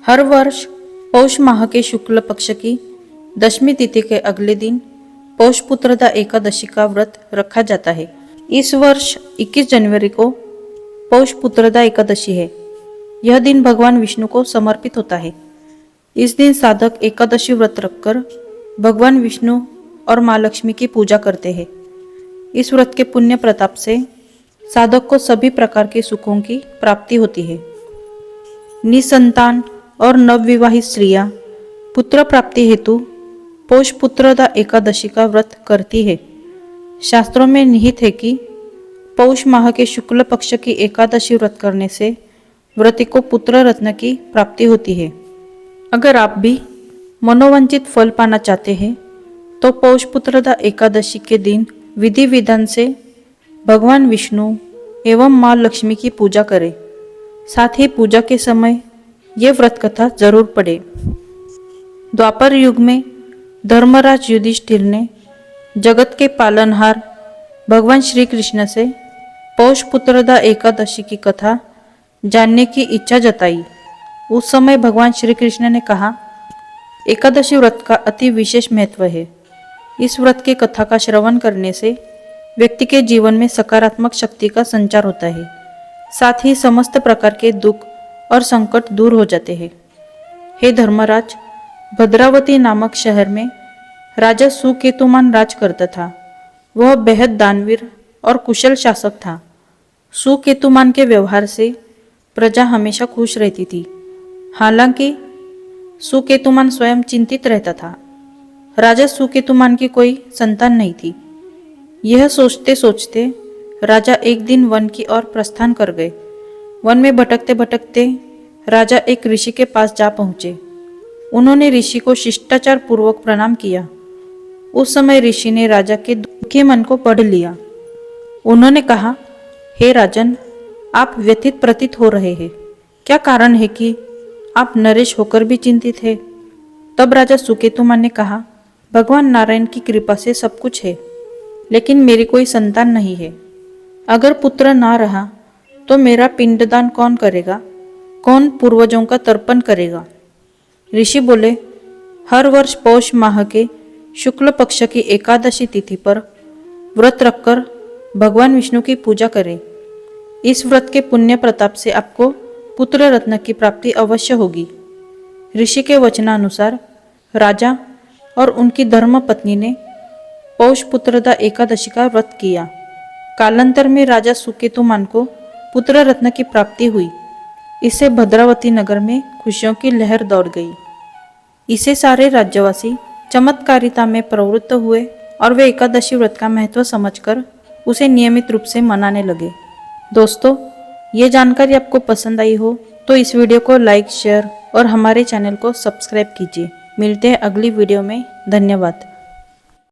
हर वर्ष पौष माह के शुक्ल पक्ष की दशमी तिथि के अगले दिन पौष पुत्रदा एकादशी का व्रत रखा जाता है। इस वर्ष 21 जनवरी को पौष पुत्रदा एकादशी है। यह दिन भगवान विष्णु को समर्पित होता है। इस दिन साधक एकादशी व्रत रखकर भगवान विष्णु और माँ लक्ष्मी की पूजा करते हैं। इस व्रत के पुण्य प्रताप से साधक को सभी प्रकार के सुखों की प्राप्ति होती है। निसंतान और नवविवाहित स्त्रियां पुत्र प्राप्ति हेतु पौष पुत्रदा एकादशी का व्रत करती है। शास्त्रों में निहित है कि पौष माह के शुक्ल पक्ष की एकादशी व्रत करने से व्रती को पुत्र रत्न की प्राप्ति होती है। अगर आप भी मनोवांछित फल पाना चाहते हैं तो पौष पुत्रदा एकादशी के दिन विधि विधान से भगवान विष्णु एवं माँ लक्ष्मी की पूजा करें। साथ ही पूजा के समय ये व्रत कथा जरूर पढ़े। द्वापर युग में धर्मराज युधिष्ठिर ने जगत के पालनहार भगवान श्री कृष्ण से पौष पुत्रदा एकादशी की कथा जानने की इच्छा जताई। उस समय भगवान श्री कृष्ण ने कहा, एकादशी व्रत का अति विशेष महत्व है। इस व्रत के कथा का श्रवण करने से व्यक्ति के जीवन में सकारात्मक शक्ति का संचार होता है। साथ ही समस्त प्रकार के दुख और संकट दूर हो जाते हैं। हे धर्मराज, भद्रावती नामक शहर में राजा सुकेतुमान राज करता था। वह बेहद दानवीर और कुशल शासक था। सुकेतुमान के व्यवहार से प्रजा हमेशा खुश रहती थी। हालांकि सुकेतुमान स्वयं चिंतित रहता था। राजा सुकेतुमान की कोई संतान नहीं थी। यह सोचते सोचते राजा एक दिन वन की ओर प्रस्थान कर गए। वन में भटकते भटकते राजा एक ऋषि के पास जा पहुंचे। उन्होंने ऋषि को शिष्टाचार पूर्वक प्रणाम किया। उस समय ऋषि ने राजा के दुखी मन को पढ़ लिया। उन्होंने कहा, हे राजन, आप व्यथित प्रतीत हो रहे हैं। क्या कारण है कि आप नरेश होकर भी चिंतित हैं? तब राजा सुकेतुमान ने कहा, भगवान नारायण की कृपा से सब कुछ है, लेकिन मेरी कोई संतान नहीं है। अगर पुत्र ना रहा तो मेरा पिंडदान कौन करेगा? कौन पूर्वजों का तर्पण करेगा? ऋषि बोले, हर वर्ष पौष माह के शुक्ल पक्ष की एकादशी तिथि पर व्रत रखकर भगवान विष्णु की पूजा करें। इस व्रत के पुण्य प्रताप से आपको पुत्र रत्न की प्राप्ति अवश्य होगी। ऋषि के वचनानुसार राजा और उनकी धर्म पत्नी ने पौष पुत्रदा एकादशी का व्रत किया। कालांतर में राजा सुकेतुमान को पुत्र रत्न की प्राप्ति हुई। इससे भद्रावती नगर में खुशियों की लहर दौड़ गई। इसे सारे राज्यवासी चमत्कारिता में प्रवृत्त हुए और वे एकादशी व्रत का महत्व समझकर उसे नियमित रूप से मनाने लगे। दोस्तों, ये जानकारी आपको पसंद आई हो तो इस वीडियो को लाइक, शेयर और हमारे चैनल को सब्सक्राइब कीजिए। मिलते हैं अगली वीडियो में। धन्यवाद।